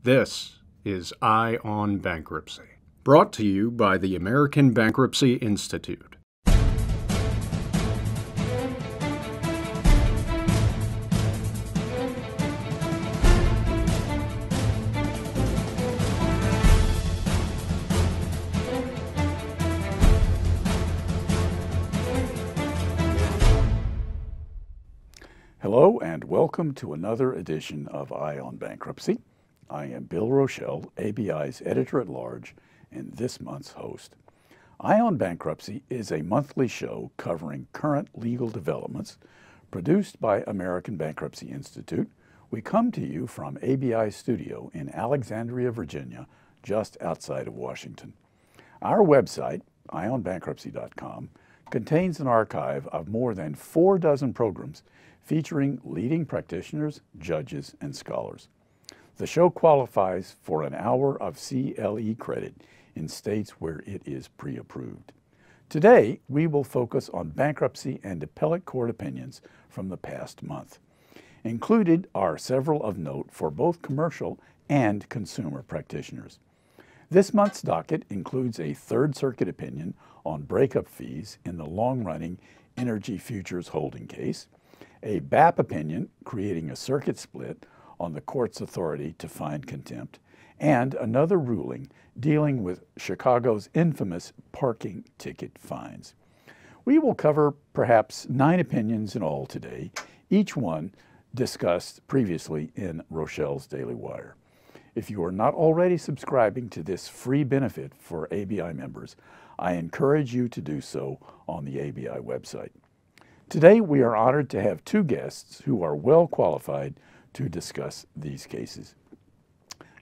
This is Eye on Bankruptcy, brought to you by the American Bankruptcy Institute. Hello and welcome to another edition of Eye on Bankruptcy. I am Bill Rochelle, ABI's editor-at-large and this month's host. Eye on Bankruptcy is a monthly show covering current legal developments produced by American Bankruptcy Institute. We come to you from ABI studio in Alexandria, Virginia, just outside of Washington. Our website, eyeonbankruptcy.com, contains an archive of more than 4 dozen programs featuring leading practitioners, judges, and scholars. The show qualifies for an hour of CLE credit in states where it is pre-approved. Today, we will focus on bankruptcy and appellate court opinions from the past month. Included are several of note for both commercial and consumer practitioners. This month's docket includes a Third Circuit opinion on breakup fees in the long-running Energy Futures holding case, a BAP opinion creating a circuit split on the court's authority to find contempt, and another ruling dealing with Chicago's infamous parking ticket fines. We will cover perhaps 9 opinions in all today, each one discussed previously in Rochelle's Daily Wire. If you are not already subscribing to this free benefit for ABI members, I encourage you to do so on the ABI website. Today, we are honored to have 2 guests who are well qualified to discuss these cases.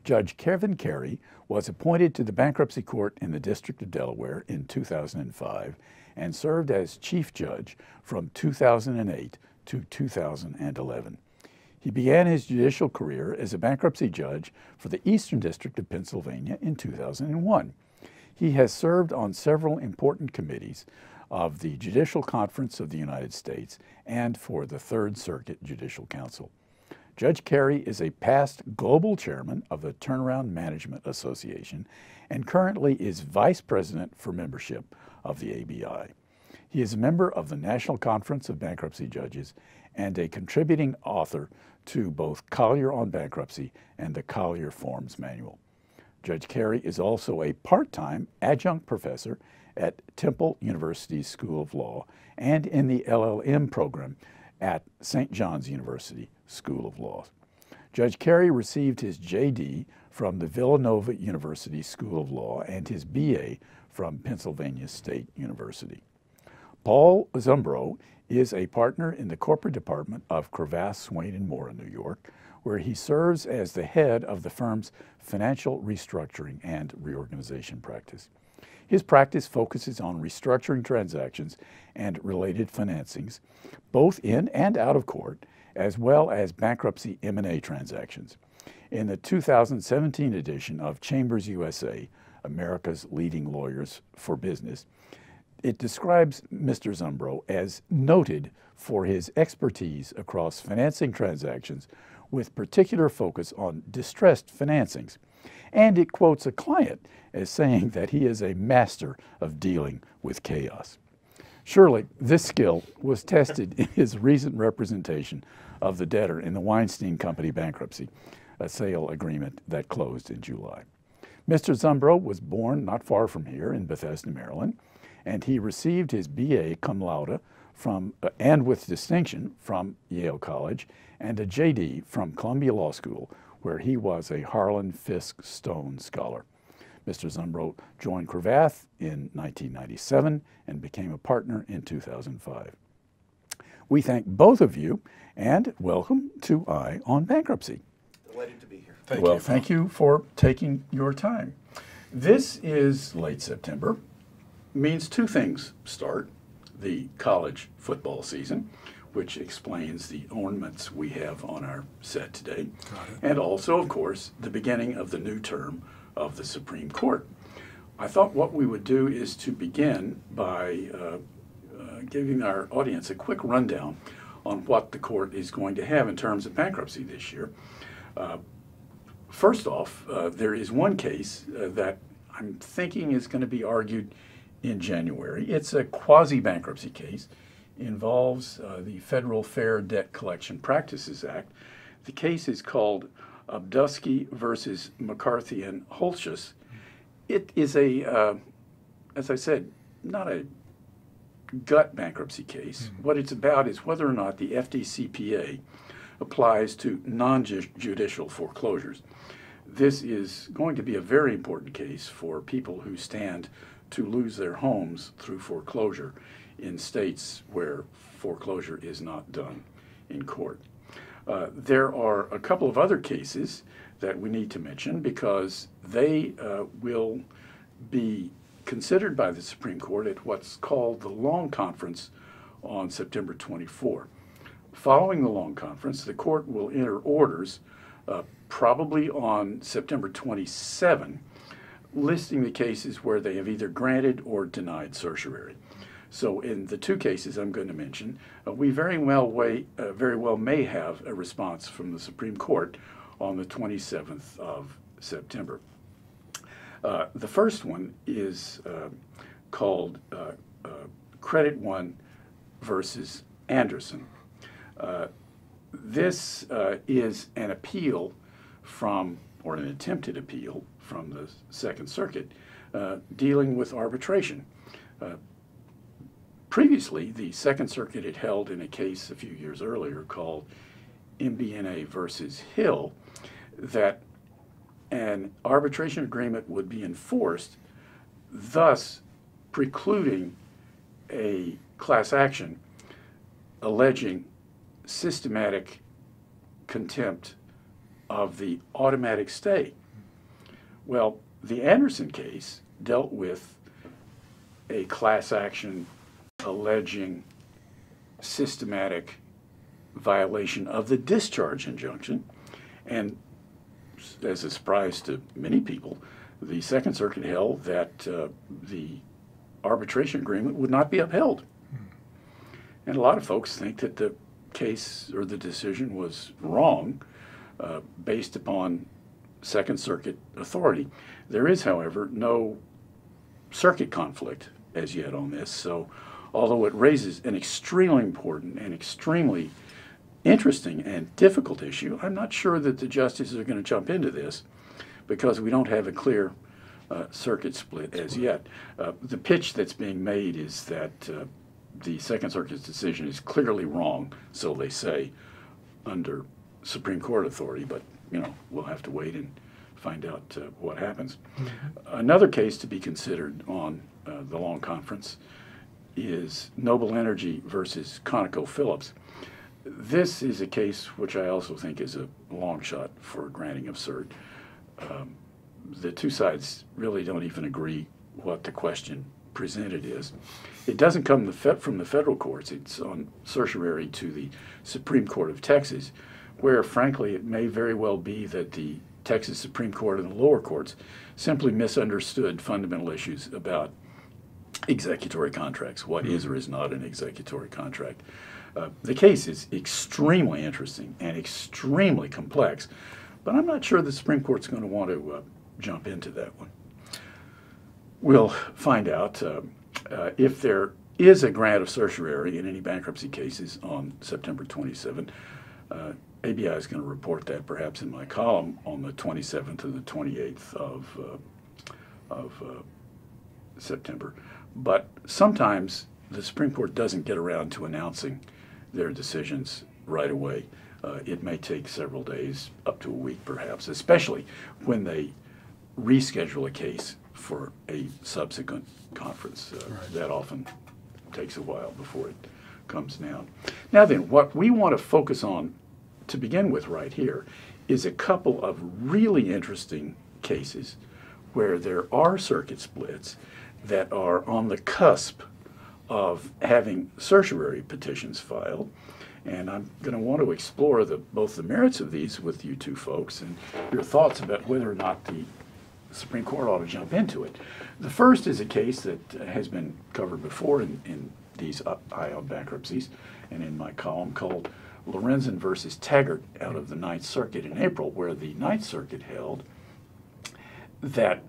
Judge Kevin Carey was appointed to the Bankruptcy Court in the District of Delaware in 2005 and served as Chief Judge from 2008 to 2011. He began his judicial career as a bankruptcy judge for the Eastern District of Pennsylvania in 2001. He has served on several important committees of the Judicial Conference of the United States and for the Third Circuit Judicial Council. Judge Carey is a past global chairman of the Turnaround Management Association and currently is vice president for membership of the ABI. He is a member of the National Conference of Bankruptcy Judges and a contributing author to both Collier on Bankruptcy and the Collier Forms Manual. Judge Carey is also a part-time adjunct professor at Temple University's School of Law and in the LLM program at St. John's University School of Law. Judge Carey received his JD from the Villanova University School of Law and his BA from Pennsylvania State University. Paul Zumbro is a partner in the corporate department of Cravath, Swaine & Moore in New York, where he serves as the head of the firm's financial restructuring and reorganization practice. His practice focuses on restructuring transactions and related financings, both in and out of court, as well as bankruptcy M&A transactions. In the 2017 edition of Chambers USA, America's Leading Lawyers for Business, it describes Mr. Zumbro as noted for his expertise across financing transactions with particular focus on distressed financings. And it quotes a client as saying that he is a master of dealing with chaos. Surely, this skill was tested in his recent representation of the debtor in the Weinstein Company bankruptcy, a sale agreement that closed in July. Mr. Zumbro was born not far from here in Bethesda, Maryland, and he received his BA cum laude and with distinction from Yale College and a JD from Columbia Law School, where he was a Harlan Fiske Stone Scholar. Mr. Zumbro joined Cravath in 1997 and became a partner in 2005. We thank both of you and welcome to Eye on Bankruptcy. Delighted to be here. Thank you for taking your time. This is late September. Means 2 things start: the college football season, which explains the ornaments we have on our set today, and also, of course, the beginning of the new term of the Supreme Court. I thought what we would do is to begin by giving our audience a quick rundown on what the court is going to have in terms of bankruptcy this year. first off, there is one case that I'm thinking is going to be argued in January. It's a quasi-bankruptcy case. Involves the Federal Fair Debt Collection Practices Act. The case is called Obdusky versus McCarthy and Holshus. It is as I said, not a gut bankruptcy case. What it's about is whether or not the FDCPA applies to non-judicial foreclosures. This is going to be a very important case for people who stand to lose their homes through foreclosure in states where foreclosure is not done in court. There are a couple of other cases that we need to mention because they will be considered by the Supreme Court at what's called the Long Conference on September 24. Following the Long Conference, the court will enter orders probably on September 27, listing the cases where they have either granted or denied certiorari. So in the two cases I'm going to mention, we very well may have a response from the Supreme Court on the 27th of September. The first one is called Credit One versus Anderson. This is an appeal from, or an attempted appeal from the Second Circuit dealing with arbitration. Previously, the Second Circuit had held in a case a few years earlier called MBNA versus Hill that an arbitration agreement would be enforced, thus precluding a class action alleging systematic contempt of the automatic stay. Well, the Anderson case dealt with a class action alleging systematic violation of the discharge injunction, and as a surprise to many people, the Second Circuit held that the arbitration agreement would not be upheld. And a lot of folks think that the case or the decision was wrong based upon Second Circuit authority. There is, however, no circuit conflict as yet on this, so although it raises an extremely important and extremely interesting and difficult issue, I'm not sure that the justices are going to jump into this because we don't have a clear circuit split as yet. The pitch that's being made is that the Second Circuit's decision is clearly wrong, so they say, under Supreme Court authority, but we'll have to wait and find out what happens. Another case to be considered on the Long Conference is Noble Energy versus ConocoPhillips. This is a case which I also think is a long shot for granting of cert. The two sides really don't even agree what the question presented is. It doesn't come from the federal courts. It's on certiorari to the Supreme Court of Texas, where frankly it may very well be that the Texas Supreme Court and the lower courts simply misunderstood fundamental issues about executory contracts, what is or is not an executory contract. The case is extremely interesting and extremely complex, but I'm not sure the Supreme Court's going to want to jump into that one. We'll find out if there is a grant of certiorari in any bankruptcy cases on September 27. ABI is going to report that perhaps in my column on the 27th to the 28th of September. But sometimes the Supreme Court doesn't get around to announcing their decisions right away. It may take several days, up to a week perhaps, especially when they reschedule a case for a subsequent conference. That often takes a while before it comes down. Now then, what we want to focus on to begin with right here is a couple of really interesting cases where there are circuit splits that are on the cusp of having certiorari petitions filed. And I'm going to want to explore both the merits of these with you two folks and your thoughts about whether or not the Supreme Court ought to jump into it. The first is a case that has been covered before in these ION bankruptcies and in my column called Lorenzen versus Taggart out of the Ninth Circuit in April, where the Ninth Circuit held that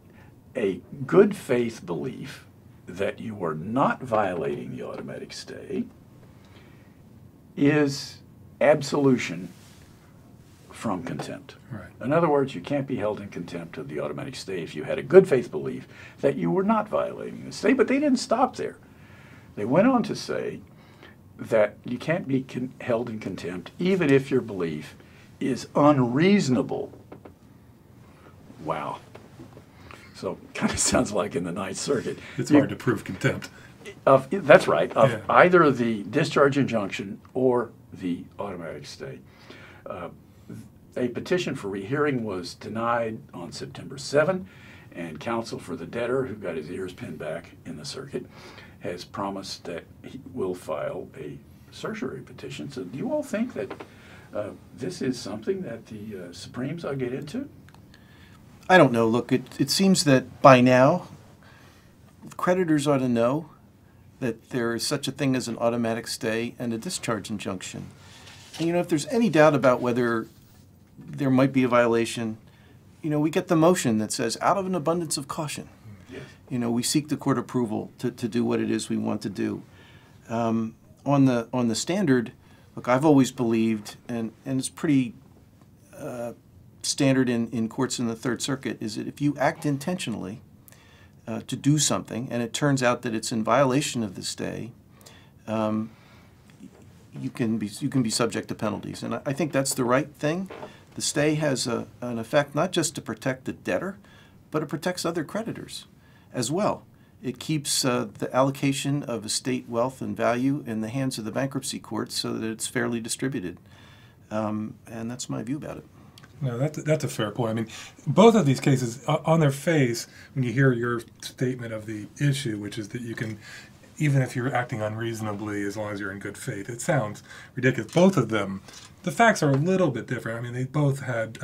a good faith belief that you are not violating the automatic stay is absolution from contempt. Right. In other words, you can't be held in contempt of the automatic stay if you had a good faith belief that you were not violating the stay. But they didn't stop there. They went on to say that you can't be held in contempt even if your belief is unreasonable. Wow. So kind of sounds like in the Ninth Circuit. It's hard to prove contempt. That's right, of Yeah. either the discharge injunction or the automatic stay. A petition for rehearing was denied on September 7, and counsel for the debtor, who got his ears pinned back in the circuit, has promised that he will file a certiorari petition. So do you all think that this is something that the Supremes ought to get into? I don't know. Look, it seems that by now, creditors ought to know that there is such a thing as an automatic stay and a discharge injunction. And, if there's any doubt about whether there might be a violation, we get the motion that says, out of an abundance of caution, Yes. we seek the court approval to do what it is we want to do. On the standard, look, I've always believed, and it's pretty standard in courts in the Third Circuit, is that if you act intentionally to do something, and it turns out that it's in violation of the stay, you can be subject to penalties. And I think that's the right thing. The stay has an effect not just to protect the debtor, but it protects other creditors as well. It keeps the allocation of estate wealth and value in the hands of the bankruptcy court so that it's fairly distributed. And that's my view about it. No, that's a fair point. I mean, both of these cases, on their face, when you hear your statement of the issue, which is that you can, even if you're acting unreasonably, as long as you're in good faith, it sounds ridiculous. Both of them, the facts are a little bit different. I mean, they both had,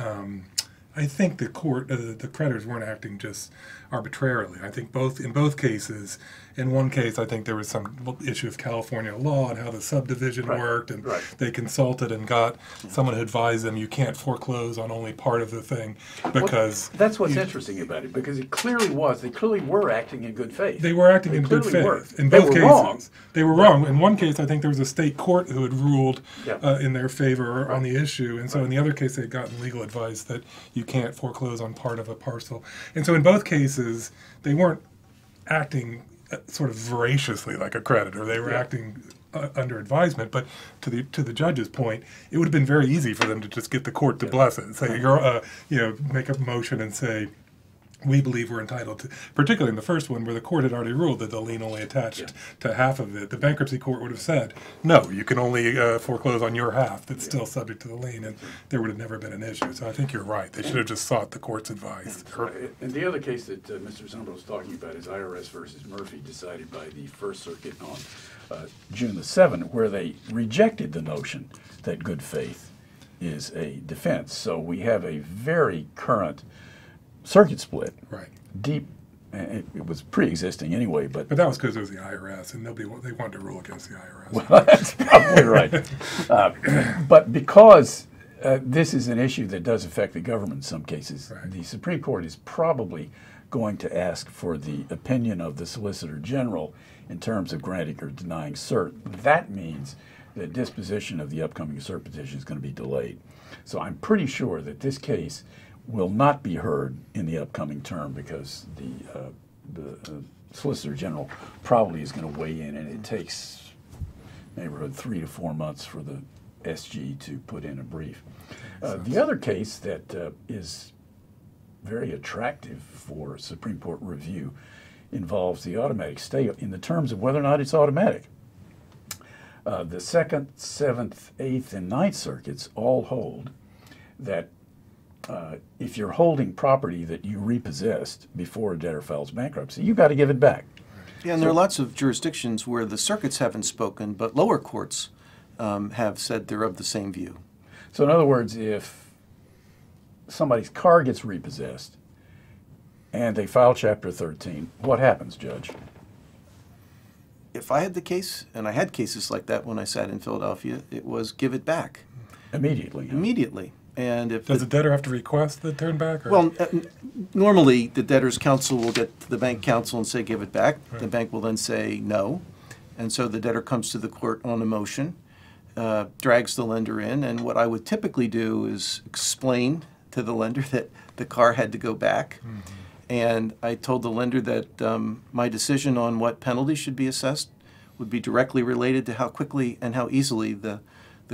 I think the creditors weren't acting just arbitrarily. I think in both cases, in one case, I think there was some issue of California law and how the subdivision worked, and they consulted and got someone who advised them you can't foreclose on only part of the thing because... Well, that's what's interesting about it, because they clearly were acting in good faith. They were acting in good faith. In both cases. Wrong. They were wrong. In one case, I think there was a state court who had ruled in their favor on the issue, and so in the other case, they had gotten legal advice that you can't foreclose on part of a parcel. And so in both cases, they weren't acting sort of voraciously like a creditor. They were acting under advisement. But to the judge's point, it would have been very easy for them to just get the court to bless it. Say, make a motion and say, we believe we're entitled to, particularly in the first one where the court had already ruled that the lien only attached to half of it. The bankruptcy court would have said, no, you can only foreclose on your half that's still subject to the lien, and there would have never been an issue. So I think you're right. They should have just sought the court's advice. And the other case that Mr. Zumbro was talking about is IRS versus Murphy, decided by the First Circuit on June the 7th, where they rejected the notion that good faith is a defense. So we have a very current circuit split. Right. Deep. It was pre-existing anyway, but that was because it was the IRS, and they wanted to rule against the IRS. Well, that's probably right. But because this is an issue that does affect the government in some cases, the Supreme Court is probably going to ask for the opinion of the Solicitor General in terms of granting or denying cert. That means that disposition of the upcoming cert petition is going to be delayed. So I'm pretty sure that this case will not be heard in the upcoming term because the Solicitor General probably is going to weigh in, and it takes neighborhood 3 to 4 months for the SG to put in a brief. The other case that is very attractive for Supreme Court review involves the automatic stay in the terms of whether or not it's automatic. The 2nd, 7th, 8th, and 9th circuits all hold that if you're holding property that you repossessed before a debtor files bankruptcy, you've got to give it back. Yeah, and there are lots of jurisdictions where the circuits haven't spoken, but lower courts have said they're of the same view. So in other words, if somebody's car gets repossessed and they file Chapter 13, what happens, Judge? if I had the case, and I had cases like that when I sat in Philadelphia, it was give it back. Immediately. Huh? Immediately. And if Does the debtor have to request the turn back? Or? well, normally the debtor's counsel will get to the bank counsel and say give it back. Right. The bank will then say no. And so the debtor comes to the court on a motion, drags the lender in, and what I would typically do is explain to the lender that the car had to go back. Mm-hmm. And I told the lender that my decision on what penalty should be assessed would be directly related to how quickly and how easily the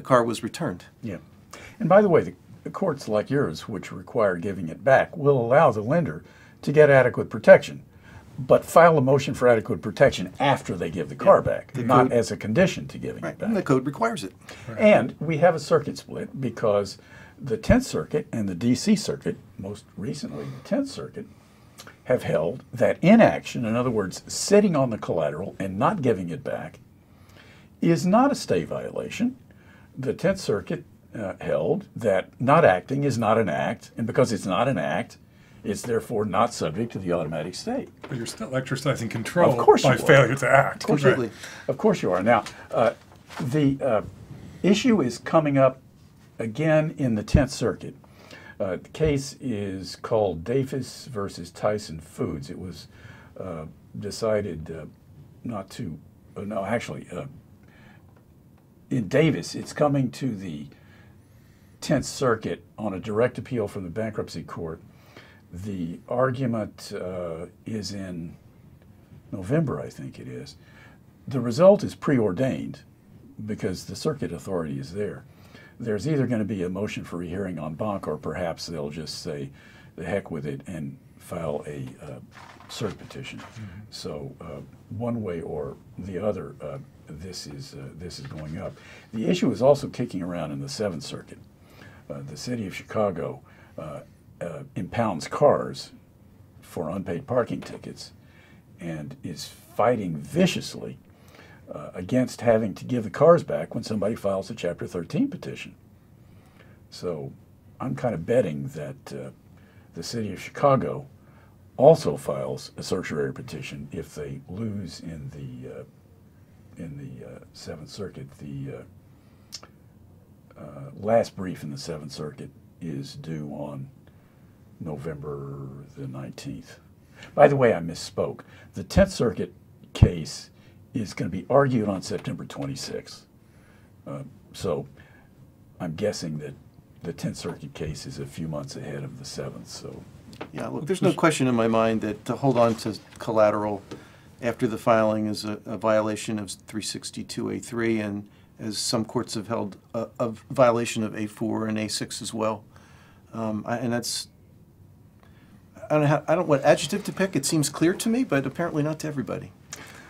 car was returned. Yeah. And by the way, the courts like yours, which require giving it back, will allow the lender to get adequate protection, but file a motion for adequate protection after they give the car back, not as a condition to giving it back. And the code requires it. Right. And we have a circuit split because the 10th Circuit and the D.C. Circuit, most recently the 10th Circuit, have held that inaction, in other words, sitting on the collateral and not giving it back, is not a stay violation. The 10th Circuit held that not acting is not an act, and because it's not an act, it's therefore not subject to the automatic stay. But you're still exercising control by failure to act. Completely. Right. Of course you are. Now, the issue is coming up again in the 10th Circuit. The case is called Davis versus Tyson Foods. It was decided in Davis, it's coming to the 10th Circuit on a direct appeal from the bankruptcy court. The argument is in November, I think it is. The result is preordained because the circuit authority is there. There's either going to be a motion for rehearing en banc, or perhaps they'll just say the heck with it and file a cert petition. Mm-hmm. So one way or the other, this is going up. The issue is also kicking around in the 7th Circuit. The city of Chicago impounds cars for unpaid parking tickets and is fighting viciously against having to give the cars back when somebody files a Chapter 13 petition. So I'm kind of betting that the city of Chicago also files a certiorari petition if they lose in the 7th Circuit. The last brief in the 7th Circuit is due on November the 19th. By the way, I misspoke. The 10th Circuit case is going to be argued on September 26th. So I'm guessing that the 10th Circuit case is a few months ahead of the 7th. So yeah, look, there's no question in my mind that to hold on to collateral after the filing is a violation of 362A3, and as some courts have held, a violation of A4 and A6 as well. And that's, I don't know what adjective to pick. It seems clear to me, but apparently not to everybody.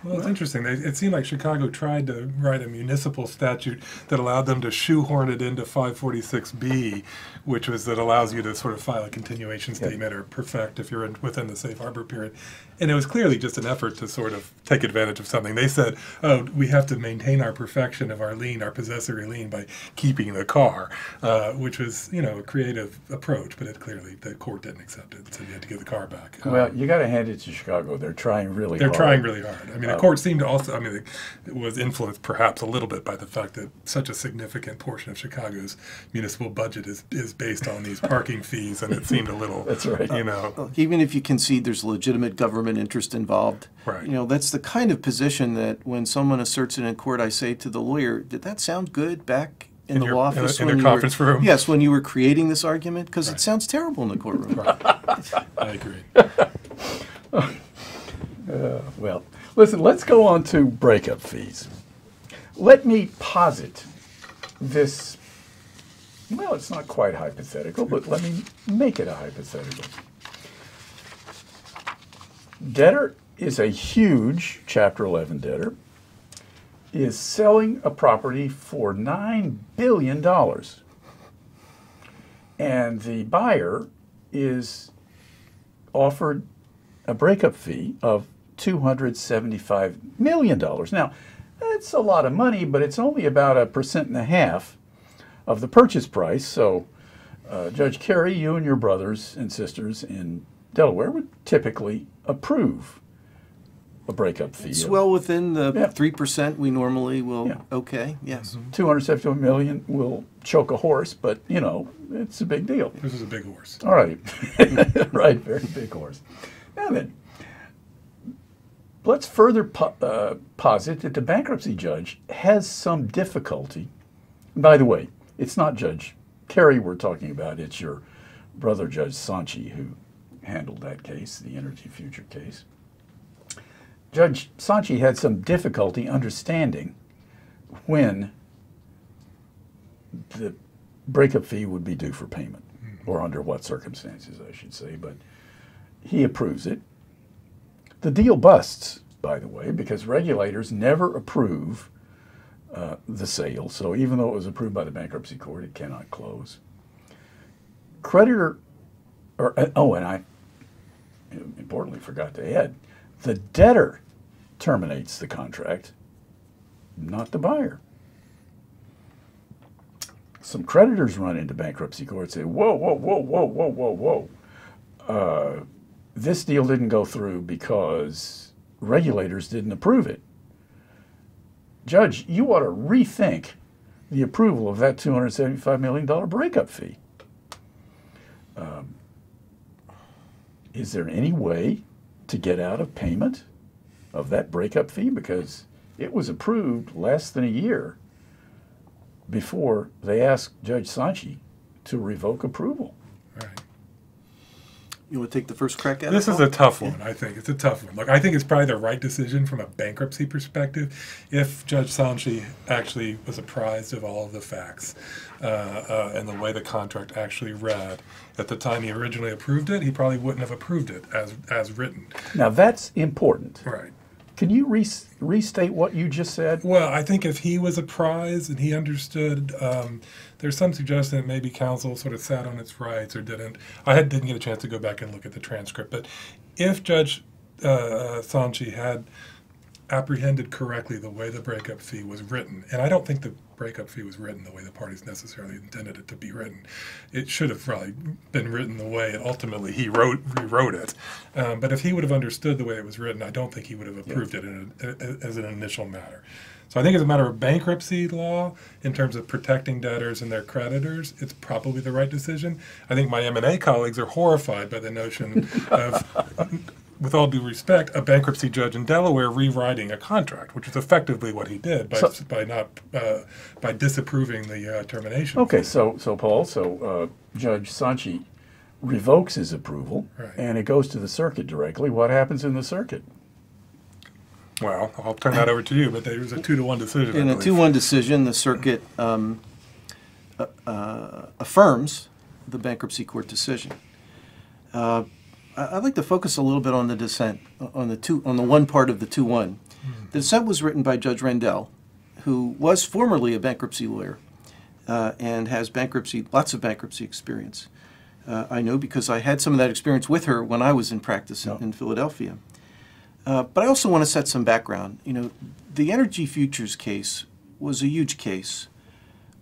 Well, it's interesting. It seemed like Chicago tried to write a municipal statute that allowed them to shoehorn it into 546B, which was that allows you to sort of file a continuation statement or perfect if you're within the safe harbor period. And it was clearly just an effort to sort of take advantage of something. They said, oh, we have to maintain our perfection of our lien, our possessory lien, by keeping the car, which was, a creative approach, but the court didn't accept it, so you had to give the car back. Well, you got to hand it to Chicago. They're trying really hard. They're trying really hard. I mean, the court seemed to also, it was influenced perhaps a little bit by the fact that such a significant portion of Chicago's municipal budget is based on these parking fees, and it seemed a little, that's right. Even if you concede there's legitimate government interest involved, right. That's the kind of position that when someone asserts it in court, I say to the lawyer, did that sound good back in the law office? In the conference room? Yes, when you were creating this argument, because it sounds terrible in the courtroom. Right. I agree. Well, listen, let's go on to breakup fees. Let me posit this, well, it's not quite hypothetical, but let me make it a hypothetical. Debtor is a huge Chapter 11 debtor, is selling a property for $9 billion, and the buyer is offered a breakup fee of $275 million. Now, that's a lot of money, but it's only about 1.5% of the purchase price. So, Judge Carey, you and your brothers and sisters in Delaware would typically approve a breakup fee. It's well within the Yeah. 3% we normally will. Yeah. Okay, yes. 270 million will choke a horse, but you know it's a big deal. This is a big horse. All right, right, very big horse. Now then, let's further posit that the bankruptcy judge has some difficulty. By the way, it's not Judge Carey we're talking about. It's your brother, Judge Sanchi, who handled that case, the Energy Future case. Judge Sanchi had some difficulty understanding when the breakup fee would be due for payment, or under what circumstances, I should say, but he approves it. The deal busts, by the way, because regulators never approve the sale, so even though it was approved by the bankruptcy court, it cannot close. Creditor, and I importantly forgot to add, the debtor terminates the contract, not the buyer. Some creditors run into bankruptcy court and say, whoa, whoa, whoa, whoa, whoa, whoa, whoa. This deal didn't go through because regulators didn't approve it. Judge, you ought to rethink the approval of that $275 million breakup fee. Is there any way to get out of payment of that breakup fee? Because it was approved less than a year before they asked Judge Sanchi to revoke approval. Right. You want to take the first crack at it? This is a tough one, I think. It's a tough one. Look, I think it's probably the right decision from a bankruptcy perspective if Judge Sanchi actually was apprised of all of the facts and the way the contract actually read. At the time he originally approved it, he probably wouldn't have approved it as written. Now that's important. Right. Can you restate what you just said? Well, I think if he was apprised and he understood, there's some suggestion that maybe counsel sort of sat on its rights or didn't. I didn't get a chance to go back and look at the transcript, but if Judge Sanchi had apprehended correctly the way the breakup fee was written, and I don't think the breakup fee was written the way the parties necessarily intended it to be written. It should have probably been written the way it ultimately he rewrote it. But if he would have understood the way it was written, I don't think he would have approved it as an initial matter. So I think as a matter of bankruptcy law, in terms of protecting debtors and their creditors, it's probably the right decision. I think my M&A colleagues are horrified by the notion of, with all due respect, a bankruptcy judge in Delaware rewriting a contract, which is effectively what he did by disapproving the termination. Okay, so Paul, Judge Sanchi revokes his approval, right, and it goes to the circuit directly. What happens in the circuit? Well, I'll turn that over to you, but there was a 2-1 decision. In a 2-1 decision, the circuit affirms the bankruptcy court decision. I'd like to focus a little bit on the dissent, on the one part of the 2-1. The dissent was written by Judge Rendell, who was formerly a bankruptcy lawyer and has lots of bankruptcy experience. I know because I had some of that experience with her when I was in practice in Philadelphia. But I also want to set some background. You know, the Energy Futures case was a huge case,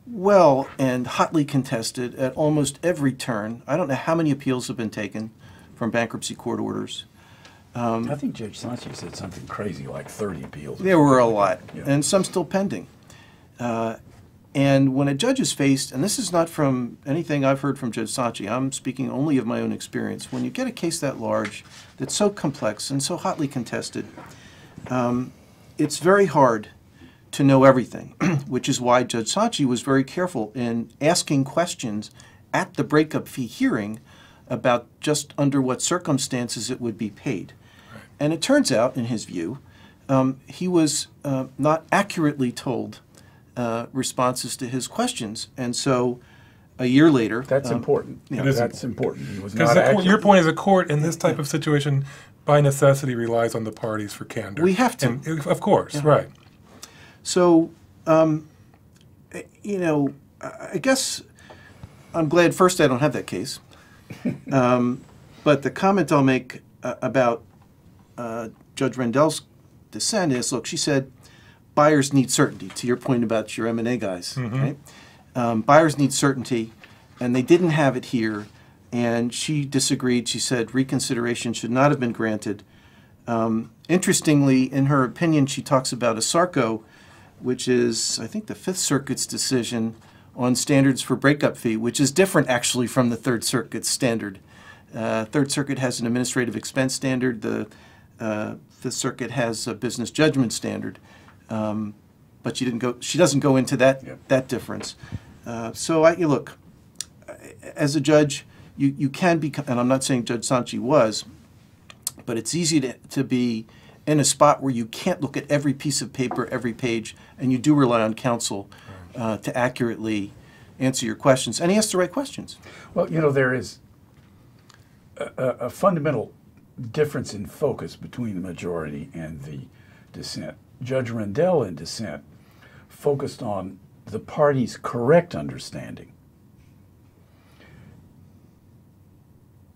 well and hotly contested at almost every turn. I don't know how many appeals have been taken from bankruptcy court orders. I think Judge Sanchi said something crazy like 30 appeals. There were a lot, Yeah. and some still pending. And when a judge is faced, and this is not from anything I've heard from Judge Sanchi, I'm speaking only of my own experience, when you get a case that large, that's so complex and so hotly contested, it's very hard to know everything, which is why Judge Sanchi was very careful in asking questions at the breakup fee hearing about just under what circumstances it would be paid. Right. And it turns out, in his view, he was not accurately told responses to his questions. And so a year later... That's important. Yeah, that's important. He was because not accurate. your point is a court in this type of situation, by necessity, relies on the parties for candor. We have to. And, of course, Yeah. right. So, you know, I guess I'm glad first I don't have that case. But the comment I'll make about Judge Rendell's dissent is, look, she said, buyers need certainty, to your point about your M&A guys, right? Buyers need certainty, and they didn't have it here, and she disagreed. She said reconsideration should not have been granted Interestingly, in her opinion, she talks about ASARCO, which is, I think, the Fifth Circuit's decision on standards for breakup fee, which is different actually from the Third Circuit's standard. Third Circuit has an administrative expense standard. The Fifth Circuit has a business judgment standard, but she doesn't go into that difference. So look, as a judge, you can be, and I'm not saying Judge Sanchi was, but it's easy to be in a spot where you can't look at every piece of paper, every page, and you do rely on counsel to accurately answer your questions. And he has the right questions. Well, there is a fundamental difference in focus between the majority and the dissent. Judge Rendell in dissent focused on the party's correct understanding.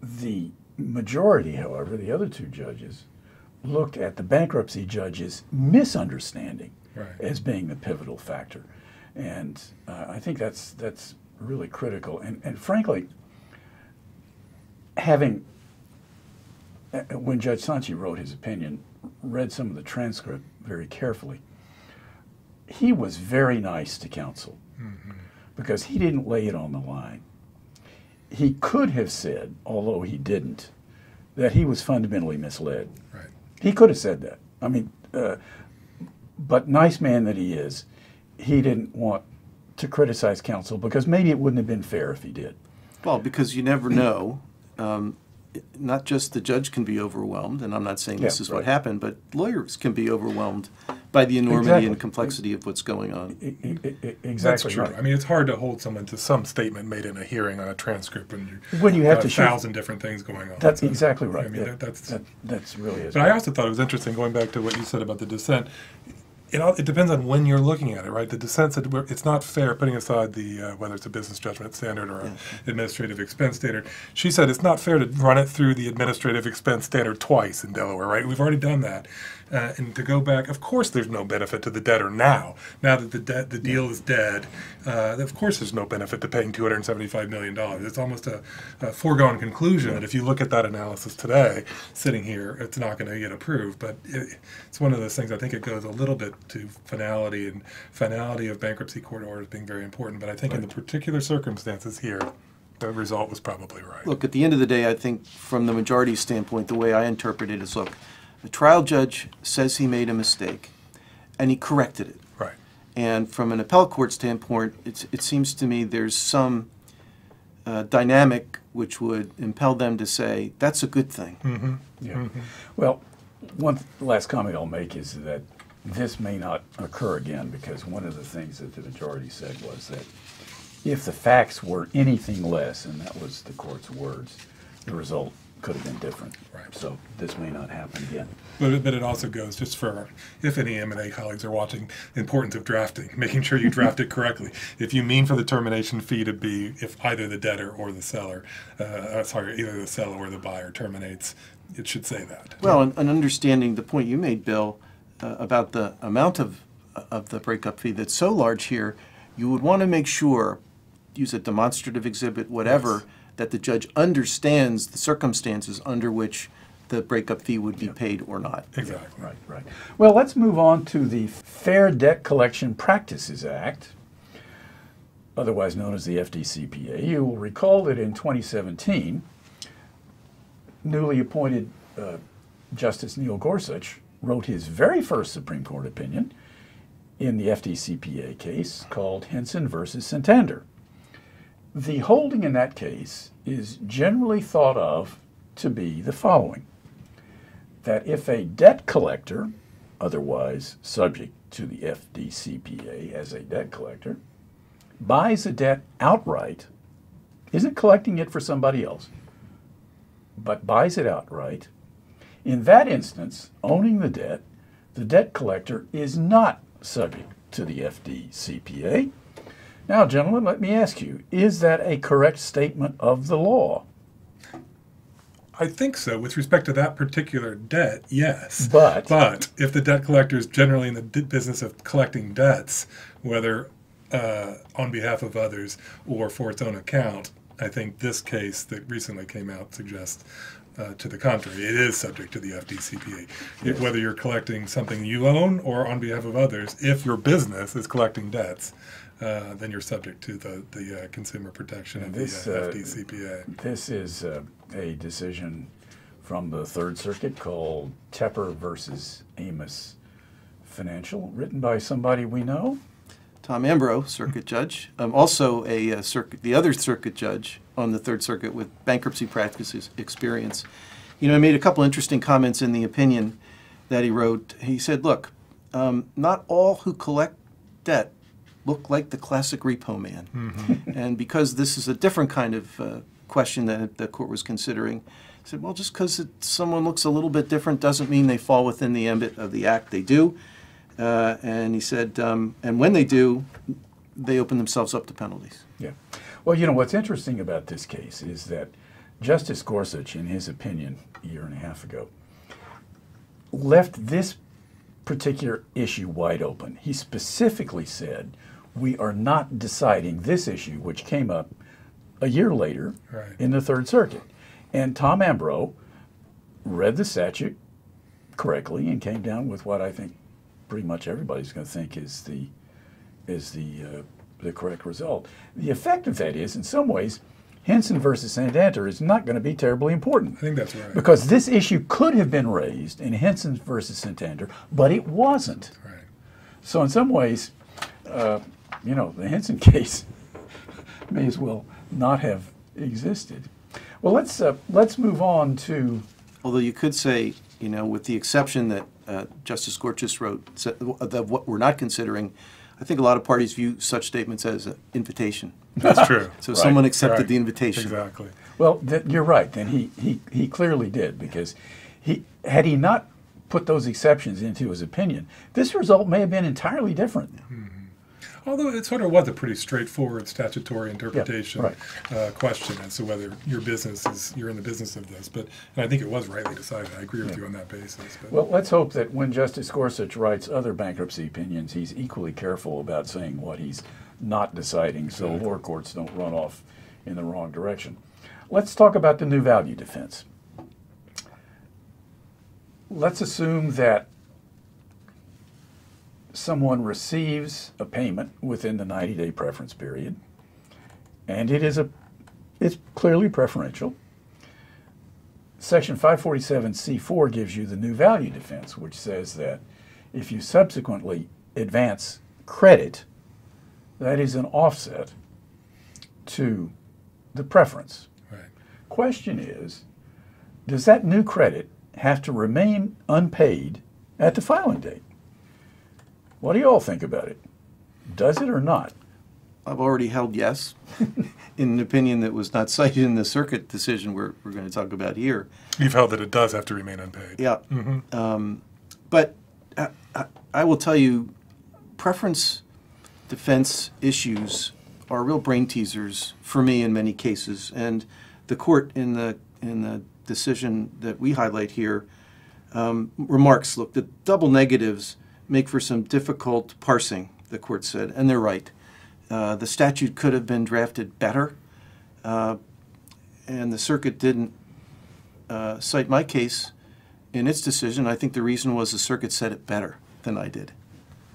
The majority, however, the other two judges, looked at the bankruptcy judge's misunderstanding as being the pivotal factor. And I think that's really critical. And frankly, having, when Judge Sanchi wrote his opinion, read some of the transcript very carefully, he was very nice to counsel because he didn't lay it on the line. He could have said, although he didn't, that he was fundamentally misled. Right. He could have said that. I mean, but nice man that he is, he didn't want to criticize counsel because maybe it wouldn't have been fair if he did. Well, because you never know. Not just the judge can be overwhelmed, and I'm not saying this is what happened, but lawyers can be overwhelmed by the enormity and complexity of what's going on. Exactly. That's true. Right. I mean, it's hard to hold someone to some statement made in a hearing on a transcript when you have to 1,000 different things going on. That's exactly right. I mean, that's really is. But I also thought it was interesting, going back to what you said about the dissent. It depends on when you're looking at it, right? The dissent said it's not fair, putting aside the whether it's a business judgment standard or an administrative expense standard. She said it's not fair to run it through the administrative expense standard twice in Delaware, right? We've already done that. And to go back, of course there's no benefit to the debtor now. Now that the deal is dead, of course there's no benefit to paying $275 million. It's almost a foregone conclusion that if you look at that analysis today, sitting here, it's not going to get approved. But it's one of those things, I think it goes a little bit to finality, and finality of bankruptcy court orders being very important. But I think in the particular circumstances here, the result was probably right. Look, at the end of the day, I think from the majority standpoint, the way I interpret it is, look, the trial judge says he made a mistake, and he corrected it. Right. And from an appellate court standpoint, it seems to me there's some dynamic which would impel them to say, that's a good thing. Mm-hmm. Yeah. Mm-hmm. Well, one last comment I'll make is that this may not occur again, because one of the things that the majority said was that if the facts were anything less, and that was the court's words, the result could have been different. Right. So this may not happen again. But it also goes, just for, if any M&A colleagues are watching, the importance of drafting, making sure you draft it correctly. If you mean for the termination fee to be if either the debtor or the seller, either the seller or the buyer terminates, it should say that. Well, and understanding the point you made, Bill, about the amount of the breakup fee that's so large here, you would want to make sure, use a demonstrative exhibit, whatever, that the judge understands the circumstances under which the breakup fee would be paid or not. Exactly. Right. Well, let's move on to the Fair Debt Collection Practices Act, otherwise known as the FDCPA. You will recall that in 2017, newly appointed Justice Neil Gorsuch wrote his very first Supreme Court opinion in the FDCPA case called Henson versus Santander. The holding in that case is generally thought of to be the following: that if a debt collector, otherwise subject to the FDCPA as a debt collector, buys a debt outright, isn't collecting it for somebody else, but buys it outright, in that instance, owning the debt collector is not subject to the FDCPA. Now, gentlemen, let me ask you, is that a correct statement of the law? I think so. With respect to that particular debt, yes. But if the debt collector is generally in the business of collecting debts, whether on behalf of others or for its own account, I think this case that recently came out suggests To the contrary, it is subject to the FDCPA. Whether you're collecting something you own or on behalf of others, if your business is collecting debts, then you're subject to the consumer protection of the FDCPA. This is a decision from the Third Circuit called Tepper versus Amos Financial, written by somebody we know. Tom Ambrose, circuit judge, also the other circuit judge on the Third Circuit with bankruptcy practices experience. He made a couple interesting comments in the opinion that he wrote. He said, look, not all who collect debt look like the classic repo man. Mm-hmm. And because this is a different kind of question that the court was considering, he said, well, just because someone looks a little bit different doesn't mean they fall within the ambit of the act. They do. And he said, and when they do, they open themselves up to penalties. Yeah. Well, what's interesting about this case is that Justice Gorsuch, in his opinion a year and a half ago, left this particular issue wide open. He specifically said, we are not deciding this issue, which came up a year later in the Third Circuit. And Tom Ambrose read the statute correctly and came down with what I think pretty much everybody's going to think is the correct result. The effect of that is, in some ways, Henson versus Santander is not going to be terribly important. I think that's right. Because this issue could have been raised in Henson versus Santander, but it wasn't. Right. So in some ways, the Henson case may as well not have existed. Well, let's move on to... Although you could say, with the exception that Justice Gorsuch wrote, that what we're not considering, I think a lot of parties view such statements as an invitation. That's true. So someone accepted the invitation. Exactly. Well, you're right. Then he clearly did, because had he not put those exceptions into his opinion, this result may have been entirely different. Mm-hmm. Although it sort of was a pretty straightforward statutory interpretation question as to whether you're in the business of this. And I think it was rightly decided. I agree with you on that basis. But. Well, let's hope that when Justice Gorsuch writes other bankruptcy opinions, he's equally careful about saying what he's not deciding, so lower courts don't run off in the wrong direction. Let's talk about the new value defense. Let's assume that someone receives a payment within the 90-day preference period, and it's clearly preferential. Section 547C4 gives you the new value defense, which says that if you subsequently advance credit, that is an offset to the preference. Right. Question is, does that new credit have to remain unpaid at the filing date? What do you all think about it? Does it or not? I've already held yes in an opinion that was not cited in the circuit decision we're going to talk about here. You've held that it does have to remain unpaid. Yeah. Mm-hmm. But I will tell you, preference defense issues are real brain teasers for me in many cases. And the court in the decision that we highlight here remarks, look, the double negatives make for some difficult parsing, the court said, and they're right. The statute could have been drafted better, and the circuit didn't cite my case in its decision. I think the reason was the circuit said it better than I did.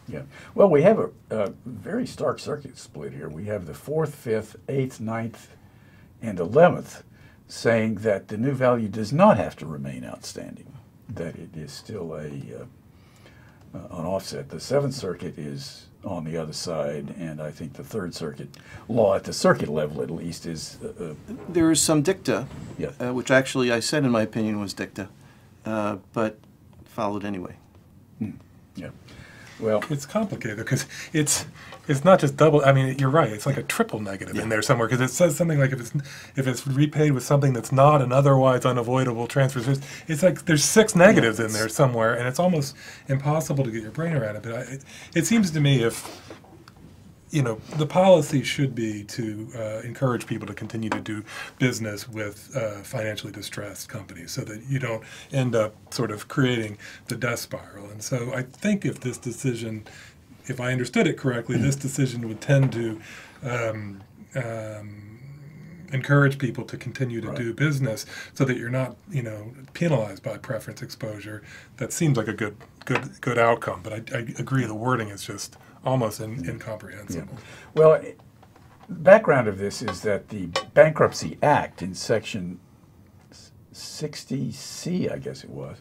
Yeah. Well, we have a very stark circuit split here. We have the 4th, 5th, 8th, 9th, and 11th saying that the new value does not have to remain outstanding, that it is still an offset. The 7th Circuit is on the other side, and I think the 3rd Circuit law at the circuit level at least is... there is some dicta, yeah. Which actually I said in my opinion was dicta, but followed anyway. Yeah. Well, it's complicated because it's not just double. I mean, you're right. It's like a triple negative in there somewhere, because it says something like if it's repaid with something that's not an otherwise unavoidable transfer. It's like there's 6 negatives in there somewhere, and it's almost impossible to get your brain around it. But it seems to me the policy should be to encourage people to continue to do business with financially distressed companies so that you don't end up sort of creating the death spiral. And so I think if this decision, if I understood it correctly, this decision would tend to encourage people to continue to do business so that you're not, penalized by preference exposure. That seems like a good outcome, but I agree the wording is just almost incomprehensible. Yeah. Well, background of this is that the Bankruptcy Act in Section 60C, I guess it was,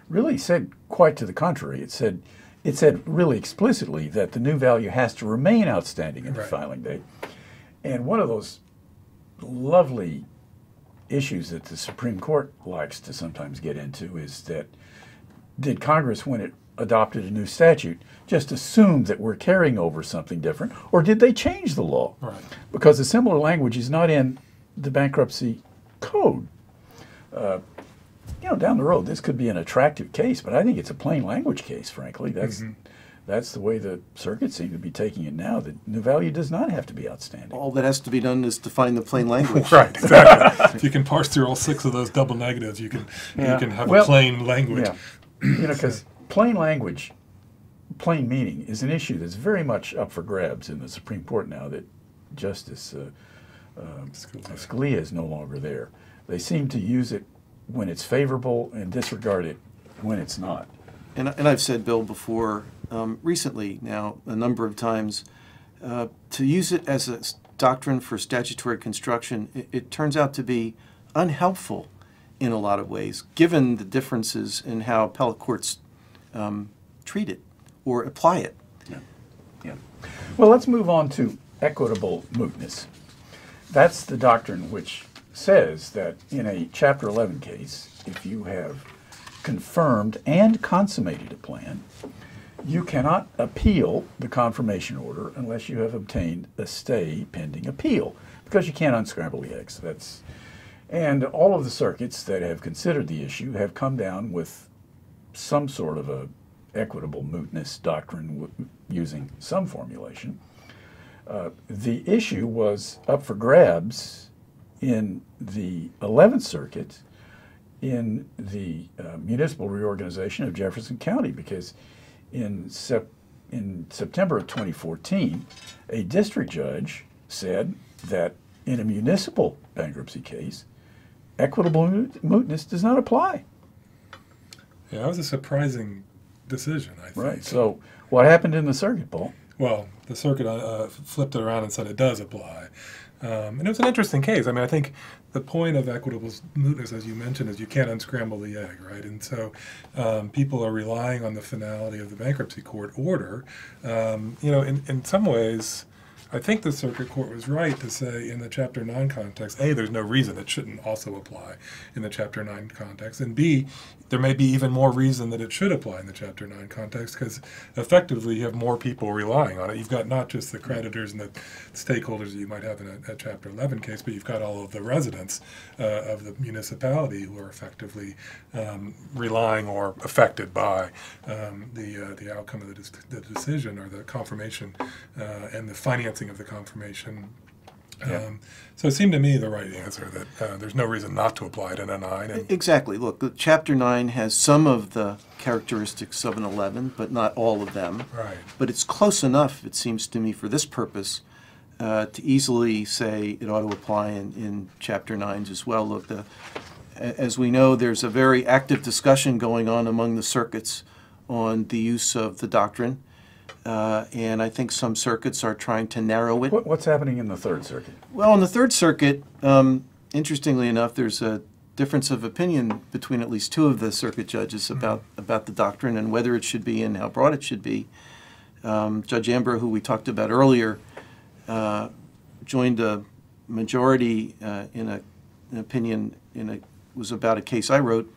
really said quite to the contrary. It said really explicitly that the new value has to remain outstanding at the filing date. And one of those lovely issues that the Supreme Court likes to sometimes get into is that did Congress, when it adopted a new statute, just assume that we're carrying over something different, or did they change the law? Right. Because a similar language is not in the bankruptcy code. Down the road, this could be an attractive case, but I think it's a plain language case, frankly. That's the way the circuits seem to be taking it now, that new value does not have to be outstanding. All that has to be done is to find the plain language. Right, exactly. If you can parse through all 6 of those double negatives, you can have a plain language. Yeah. Because plain language, plain meaning is an issue that's very much up for grabs in the Supreme Court now that Justice Scalia is no longer there. They seem to use it when it's favorable and disregard it when it's not. And I've said, Bill, before, recently now, a number of times, to use it as a doctrine for statutory construction, it turns out to be unhelpful in a lot of ways, given the differences in how appellate courts treat it or apply it. Yeah. Well, let's move on to equitable mootness. That's the doctrine which says that in a Chapter 11 case, if you have confirmed and consummated a plan, you cannot appeal the confirmation order unless you have obtained a stay pending appeal, because you can't unscramble the eggs. And all of the circuits that have considered the issue have come down with some sort of a equitable mootness doctrine using some formulation. The issue was up for grabs in the 11th Circuit in the municipal reorganization of Jefferson County, because in September of 2014, a district judge said that in a municipal bankruptcy case, equitable mootness does not apply. Yeah, that was a surprising decision, I think. Right. So what happened in the circuit, Paul? Well, the circuit flipped it around and said it does apply. And it was an interesting case. I mean, I think the point of equitable mootness, as you mentioned, is you can't unscramble the egg, right? And so people are relying on the finality of the bankruptcy court order. In some ways, I think the circuit court was right to say in the Chapter 9 context, A, there's no reason it shouldn't also apply in the Chapter 9 context, and B, there may be even more reason that it should apply in the Chapter 9 context, because effectively you have more people relying on it. You've got not just the creditors and the stakeholders that you might have in a Chapter 11 case, but you've got all of the residents of the municipality who are effectively relying or affected by the outcome of the decision or the confirmation and the financing of the confirmation. So it seemed to me the right answer that there's no reason not to apply it in a 9. Exactly. Look, the Chapter 9 has some of the characteristics of an 11, but not all of them. Right. But it's close enough, it seems to me, for this purpose to easily say it ought to apply in Chapter 9s as well. Look, as we know, there's a very active discussion going on among the circuits on the use of the doctrine. And I think some circuits are trying to narrow it. What's happening in the Third Circuit? Well, in the Third Circuit, interestingly enough, there's a difference of opinion between at least 2 of the circuit judges about the doctrine and whether it should be and how broad it should be. Judge Amber, who we talked about earlier, joined a majority in an opinion was about a case I wrote,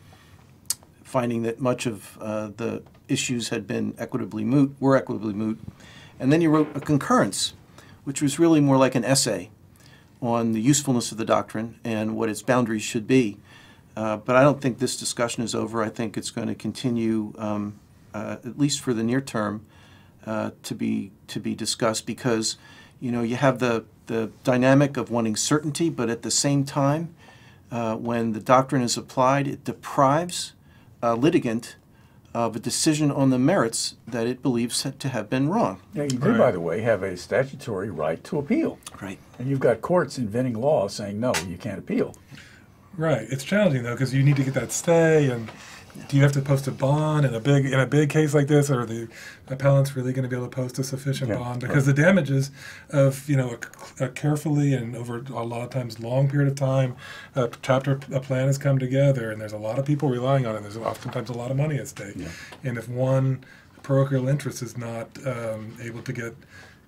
finding that much of the issues had been were equitably moot. And then you wrote a concurrence, which was really more like an essay on the usefulness of the doctrine and what its boundaries should be. But I don't think this discussion is over. I think it's going to continue, at least for the near term, to be discussed, because you have the dynamic of wanting certainty, but at the same time, when the doctrine is applied, it deprives a litigant of a decision on the merits that it believes to have been wrong. Yeah, you do, by the way, have a statutory right to appeal. Right. And you've got courts inventing laws saying, no, you can't appeal. Right. It's challenging though because you need to get that stay, and do you have to post a bond in a big case like this, or are the appellants really going to be able to post a sufficient bond? Because the damages of a carefully and over a lot of times long period of time, a plan has come together, and there's a lot of people relying on it. There's oftentimes a lot of money at stake, and if one parochial interest is not able to get,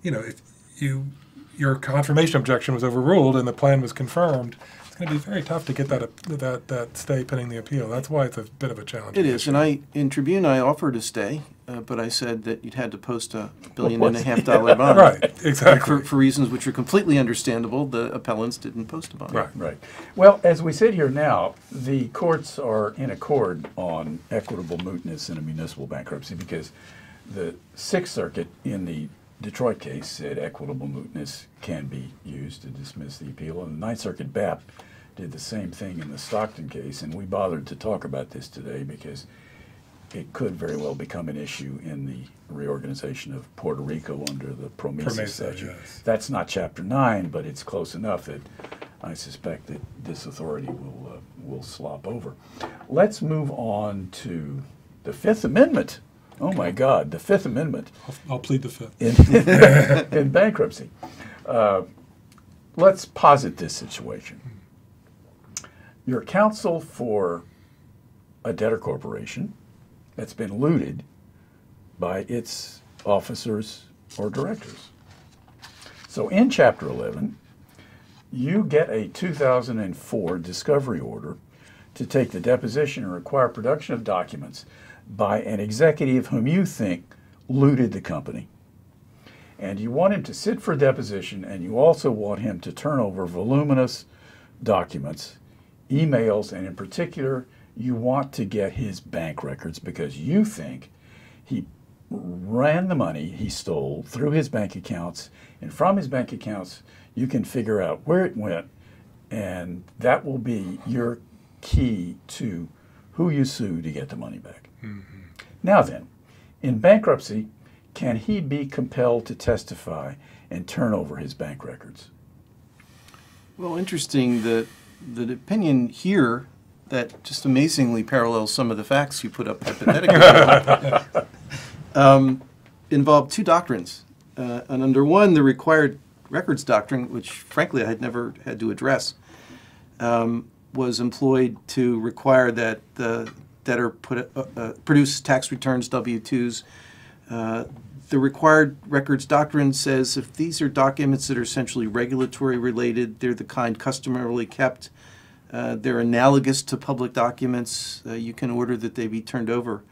if your confirmation objection was overruled and the plan was confirmed, it's going to be very tough to get that stay pending the appeal. That's why it's a bit of a challenge. It is, and in Tribune I offered a stay, but I said that you'd had to post $1.5 billion bond. Right, exactly. For reasons which are completely understandable, the appellants didn't post a bond. Right. Well, as we sit here now, the courts are in accord on equitable mootness in a municipal bankruptcy because the Sixth Circuit in the Detroit case said equitable mootness can be used to dismiss the appeal, and the Ninth Circuit BAP did the same thing in the Stockton case, and we bothered to talk about this today because it could very well become an issue in the reorganization of Puerto Rico under the PROMESA statute. Yes. That's not Chapter 9, but it's close enough that I suspect that this authority will slop over. Let's move on to the Fifth Amendment. Oh my God, the Fifth Amendment. I'll plead the Fifth. In bankruptcy. Let's posit this situation. You're counsel for a debtor corporation that's been looted by its officers or directors. So in Chapter 11, you get a 2004 discovery order to take the deposition and require production of documents by an executive whom you think looted the company. And you want him to sit for deposition, and you also want him to turn over voluminous documents, emails, and in particular, you want to get his bank records because you think he ran the money he stole through his bank accounts, and from his bank accounts, you can figure out where it went, and that will be your key to who you sue to get the money back. Mm-hmm. Now then, in bankruptcy, can he be compelled to testify and turn over his bank records? Well, interesting that the opinion here that just amazingly parallels some of the facts you put up hypothetically involved two doctrines. And under one, the required records doctrine, which frankly I had never had to address, was employed to require that the debtor produce tax returns, W-2s. The required records doctrine says if these are documents that are essentially regulatory related, they're the kind customarily kept, they're analogous to public documents, you can order that they be turned over.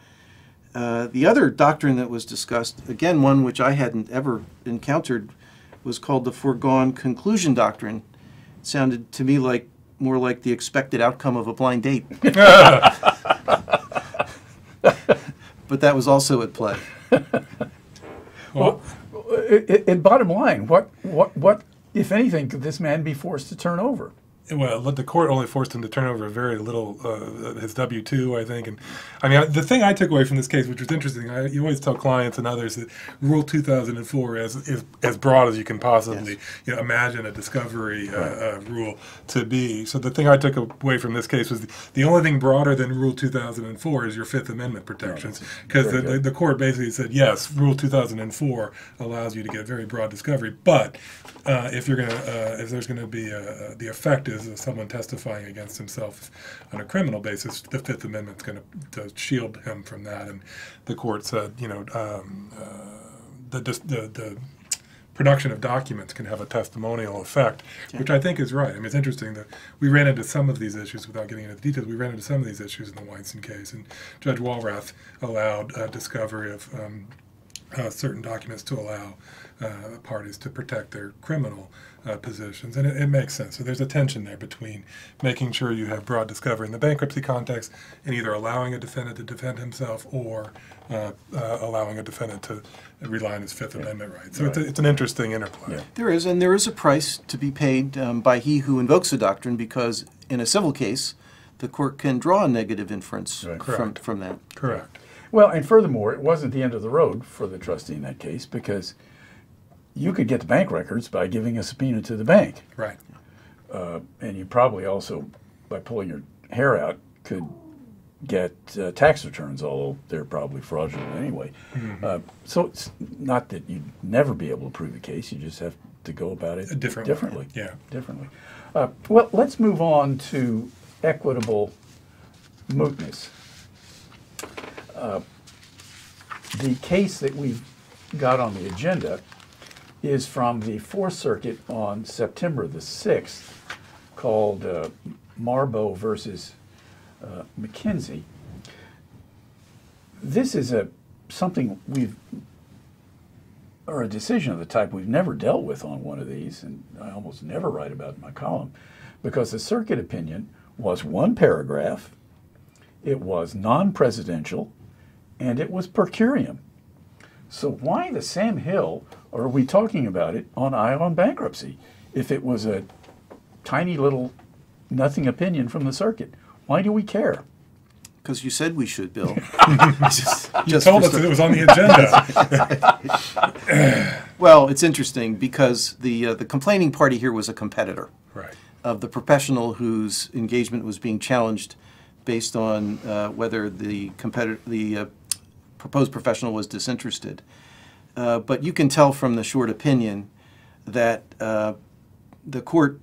The other doctrine that was discussed, again one which I hadn't ever encountered, was called the foregone conclusion doctrine. It sounded to me more like the expected outcome of a blind date. But that was also at play. Well, in bottom line, what, if anything, could this man be forced to turn over? Well, the court only forced him to turn over very little, his W-2, I think. And I mean, the thing I took away from this case, which was interesting, you always tell clients and others that Rule 2004 is as broad as you can possibly imagine a discovery rule to be. So the thing I took away from this case was the only thing broader than Rule 2004 is your Fifth Amendment protections. Because the court basically said, yes, Rule 2004 allows you to get very broad discovery, but if there's going to be the effect is someone testifying against himself on a criminal basis, the Fifth Amendment's going to shield him from that. And the court said, the production of documents can have a testimonial effect, which I think is right. I mean, it's interesting that we ran into some of these issues without getting into the details. We ran into some of these issues in the Weinstein case, and Judge Walrath allowed discovery of certain documents to allow parties to protect their criminal positions, and it makes sense. So there's a tension there between making sure you have broad discovery in the bankruptcy context and either allowing a defendant to defend himself or allowing a defendant to rely on his Fifth Amendment rights. So it's an interesting interplay. Yeah. There is a price to be paid by he who invokes a doctrine, because in a civil case, the court can draw a negative inference from that. Correct. Well, and furthermore, it wasn't the end of the road for the trustee in that case, because you could get the bank records by giving a subpoena to the bank. Right. And you probably also, by pulling your hair out, could get tax returns, although they're probably fraudulent anyway. So it's not that you'd never be able to prove the case, you just have to go about it differently. Yeah. Differently. Well, let's move on to equitable mootness. The case that we've got on the agenda is from the Fourth Circuit on September the 6th, called Marbo versus McKinsey. This is a decision of the type we've never dealt with on one of these, and I almost never write about it in my column, because the circuit opinion was one paragraph, it was non-presidential, and it was per curiam. So why the Sam Hill are we talking about it on Eye on Bankruptcy if it was a tiny little nothing opinion from the circuit? Why do we care? Because you said we should, Bill. You told us that it was on the agenda. Well, it's interesting because the complaining party here was a competitor Right. of the professional whose engagement was being challenged based on whether the proposed professional was disinterested. But you can tell from the short opinion that the court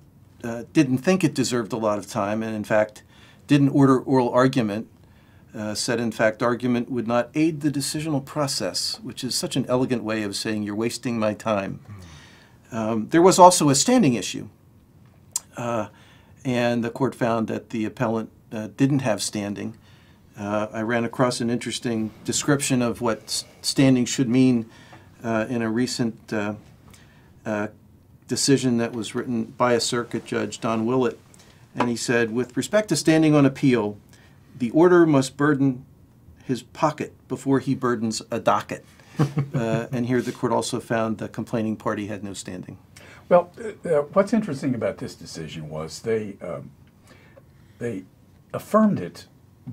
didn't think it deserved a lot of time, and in fact didn't order oral argument, said in fact argument would not aid the decisional process, which is such an elegant way of saying you're wasting my time. There was also a standing issue, and the court found that the appellant didn't have standing. I ran across an interesting description of what standing should mean in a recent decision that was written by a circuit judge, Don Willett. And he said, with respect to standing on appeal, the order must burden his pocket before he burdens a docket. And here the court also found the complaining party had no standing. Well, what's interesting about this decision was they affirmed it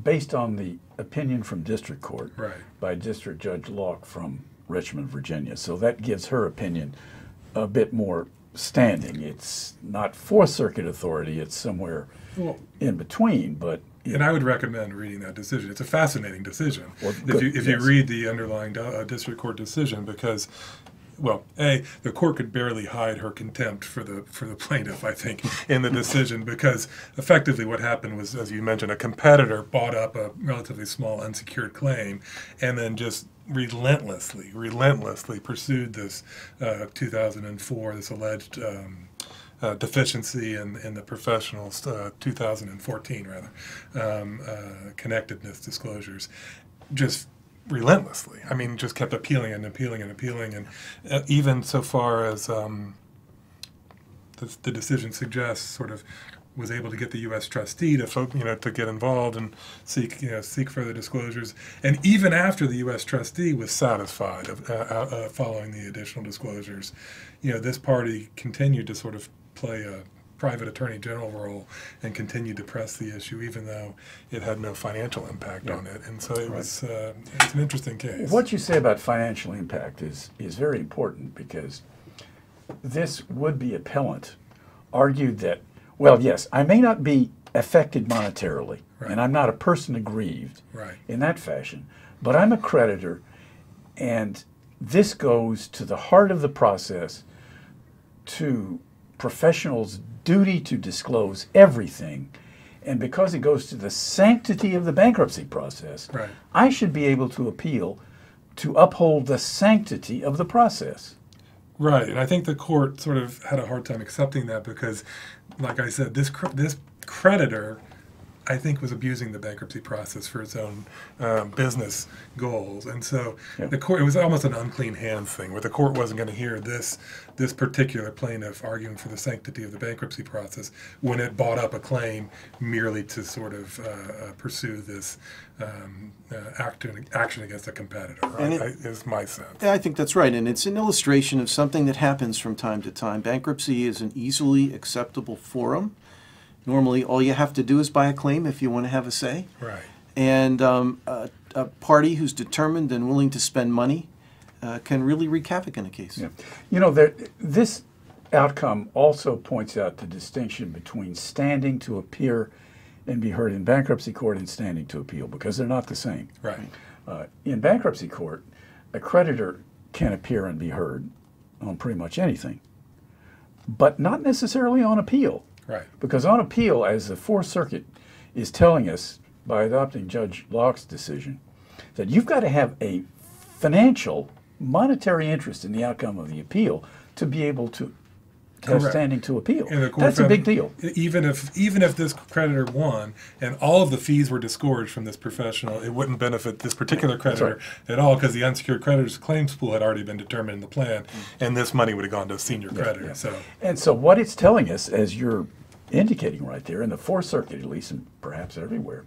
based on the opinion from district court by District Judge Locke from Richmond, Virginia. So that gives her opinion a bit more standing. It's not Fourth Circuit authority, it's somewhere in between, but and I would recommend reading that decision. It's a fascinating decision. Well, if you read the underlying district court decision, because, well, the court could barely hide her contempt for the plaintiff, I think, in the decision, because effectively what happened was, as you mentioned, a competitor bought up a relatively small unsecured claim, and then just relentlessly pursued this 2004, this alleged deficiency in the professional's 2014 connectedness disclosures, just relentlessly. I mean, just kept appealing and even so far as the decision suggests, sort of was able to get the U.S. trustee to get involved and seek further disclosures. And even after the U.S. trustee was satisfied following the additional disclosures, this party continued to sort of play a private attorney general role and continued to press the issue, even though it had no financial impact on it. And so it was it's an interesting case. What you say about financial impact is very important, because this would-be appellant argued that, well, yes, I may not be affected monetarily, and I'm not a person aggrieved in that fashion, but I'm a creditor, and this goes to the heart of the process, to professionals' duty to disclose everything, and because it goes to the sanctity of the bankruptcy process, I should be able to appeal to uphold the sanctity of the process. Right, and I think the court sort of had a hard time accepting that because, like I said, this creditor, I think, was abusing the bankruptcy process for its own business goals. And so the court, it was almost an unclean hands thing, where the court wasn't going to hear this particular plaintiff arguing for the sanctity of the bankruptcy process when it bought up a claim merely to sort of pursue this action against a competitor, is my sense. Yeah, I think that's right, and it's an illustration of something that happens from time to time. Bankruptcy is an easily acceptable forum. Normally, all you have to do is buy a claim if you want to have a say. And a party who's determined and willing to spend money can really wreak havoc in a case. Yeah. You know, this outcome also points out the distinction between standing to appear and be heard in bankruptcy court and standing to appeal, because they're not the same. Right. In bankruptcy court, a creditor can appear and be heard on pretty much anything, but not necessarily on appeal. Right. Because on appeal, as the Fourth Circuit is telling us by adopting Judge Locke's decision, that you've got to have a financial, monetary interest in the outcome of the appeal to be able to have Correct. standing to appeal. And the court That's a found big deal. Even if this creditor won and all of the fees were disgorged from this professional, it wouldn't benefit this particular creditor at all, because the unsecured creditors' claims pool had already been determined in the plan, and this money would have gone to a senior creditor. Yeah. So, And so what it's telling us, as you're indicating right there, in the Fourth Circuit at least, and perhaps everywhere,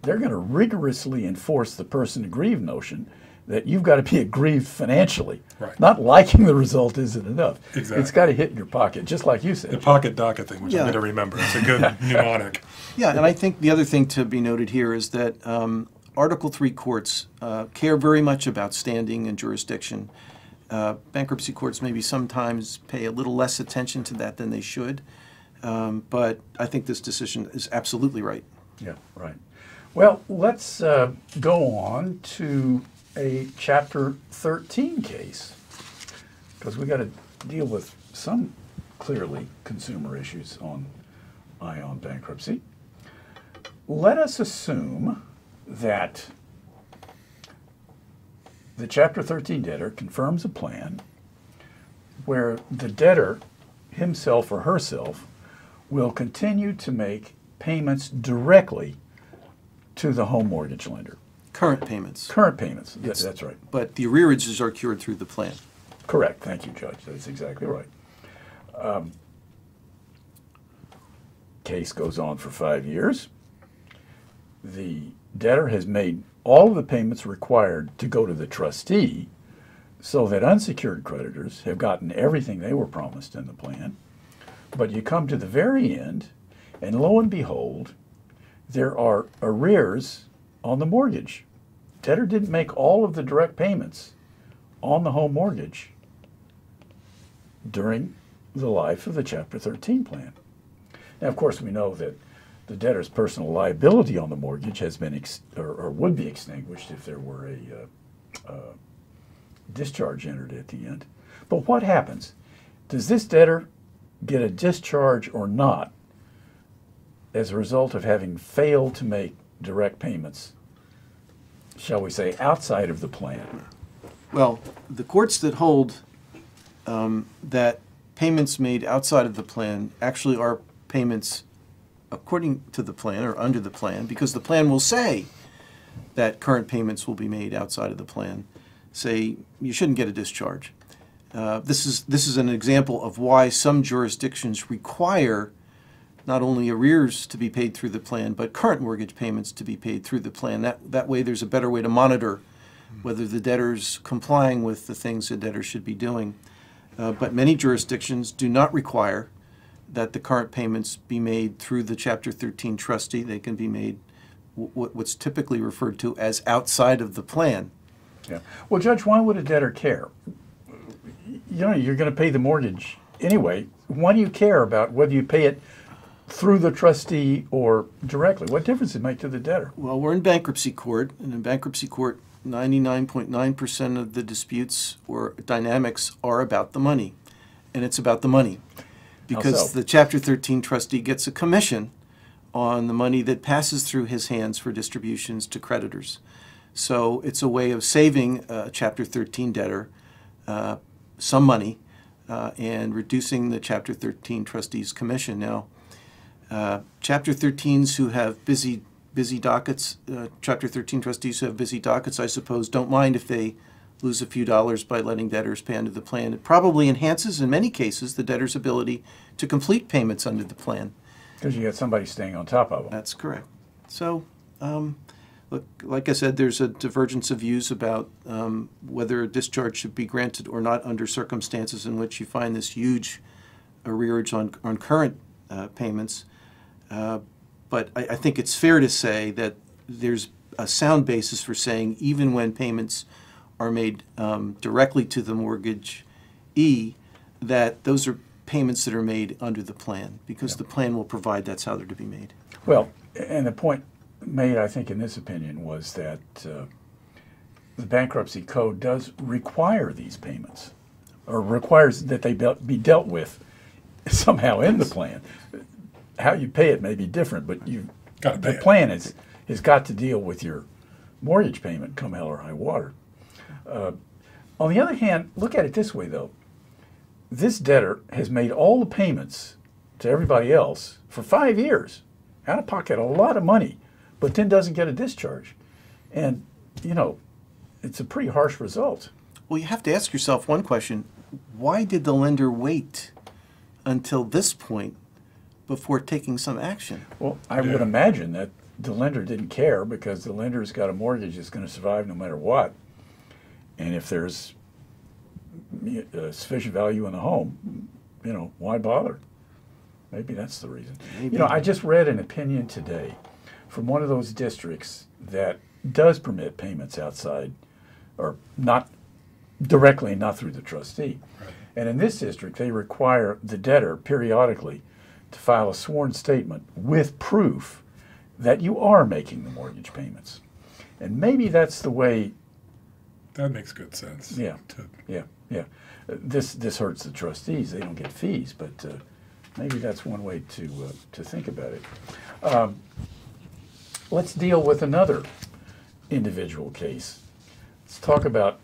they're going to rigorously enforce the person aggrieved notion that you've got to be aggrieved financially. Right. Not liking the result isn't enough. Exactly. It's got to hit your pocket, just like you the said. pocket docket thing, which Yeah. I'm going to remember. It's a good mnemonic. Yeah, and I think the other thing to be noted here is that Article III courts care very much about standing and jurisdiction. Bankruptcy courts maybe sometimes pay a little less attention to that than they should, but I think this decision is absolutely right. Yeah, right. Well, let's go on to a Chapter 13 case, because we got to deal with some clearly consumer issues on Ion Bankruptcy. Let us assume that the Chapter 13 debtor confirms a plan where the debtor himself or herself will continue to make payments directly to the home mortgage lender. Current payments, Current payments, that's right. but the arrearages are cured through the plan. Correct, thank you, Judge, that's exactly right. Case goes on for 5 years. The debtor has made all of the payments required to go to the trustee, so that unsecured creditors have gotten everything they were promised in the plan. But you come to the very end, and lo and behold, there are arrears on the mortgage. Debtor didn't make all of the direct payments on the home mortgage during the life of the Chapter 13 plan. Now, of course, we know that the debtor's personal liability on the mortgage has been or would be extinguished if there were a discharge entered at the end. But what happens? Does this debtor get a discharge or not as a result of having failed to make direct payments, shall we say, outside of the plan? Well, the courts that hold that payments made outside of the plan actually are payments according to the plan or under the plan, because the plan will say that current payments will be made outside of the plan, say you shouldn't get a discharge. This is an example of why some jurisdictions require not only arrears to be paid through the plan, but current mortgage payments to be paid through the plan. That way there's a better way to monitor whether the debtor's complying with the things the debtor should be doing. But many jurisdictions do not require that the current payments be made through the Chapter 13 trustee. They can be made what's typically referred to as outside of the plan. Yeah. Well, Judge, why would a debtor care? You know, you're going to pay the mortgage anyway. Why do you care about whether you pay it through the trustee or directly? What difference does it make to the debtor? Well, we're in bankruptcy court, and in bankruptcy court, 99.9% of the disputes or dynamics are about the money, and it's about the money. Because How so? the Chapter 13 trustee gets a commission on the money that passes through his hands for distributions to creditors. So it's a way of saving a Chapter 13 debtor some money and reducing the Chapter 13 trustee's commission. Now, Chapter 13s who have busy dockets, Chapter 13 trustees who have busy dockets, I suppose, don't mind if they lose a few dollars by letting debtors pay under the plan. It probably enhances, in many cases, the debtor's ability to complete payments under the plan. Because you got somebody staying on top of them. That's correct. So, look, like I said, there's a divergence of views about whether a discharge should be granted or not under circumstances in which you find this huge arrearage on current payments. But I think it's fair to say that there's a sound basis for saying even when payments are made directly to the mortgagee, that those are payments that are made under the plan, because the plan will provide that's how they're to be made. Well, and the point made, I think, in this opinion was that the bankruptcy code does require these payments, or requires that they be dealt with somehow in the plan. How you pay it may be different, but the plan has got to deal with your mortgage payment come hell or high water. On the other hand, look at it this way, though. This debtor has made all the payments to everybody else for 5 years, out of pocket a lot of money, but then doesn't get a discharge. And, you know, it's a pretty harsh result. Well, you have to ask yourself one question. Why did the lender wait until this point before taking some action? Well, I would imagine that the lender didn't care, because the lender's got a mortgage that's going to survive no matter what. And if there's sufficient value in the home, you know, why bother? Maybe that's the reason. Maybe. You know, I just read an opinion today from one of those districts that does permit payments outside, or not directly, not through the trustee. Right. And in this district, they require the debtor periodically to file a sworn statement with proof that you are making the mortgage payments. And maybe that's the way. That makes good sense. Yeah, yeah. This hurts the trustees. They don't get fees, but maybe that's one way to think about it. Let's deal with another individual case. Let's talk about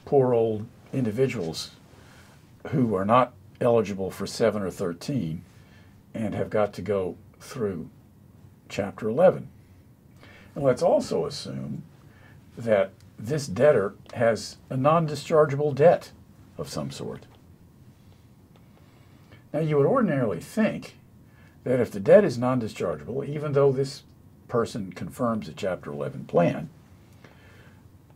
poor old individuals who are not eligible for 7 or 13 and have got to go through Chapter 11. And let's also assume that this debtor has a non-dischargeable debt of some sort. Now, you would ordinarily think that if the debt is non-dischargeable, even though this person confirms a Chapter 11 plan,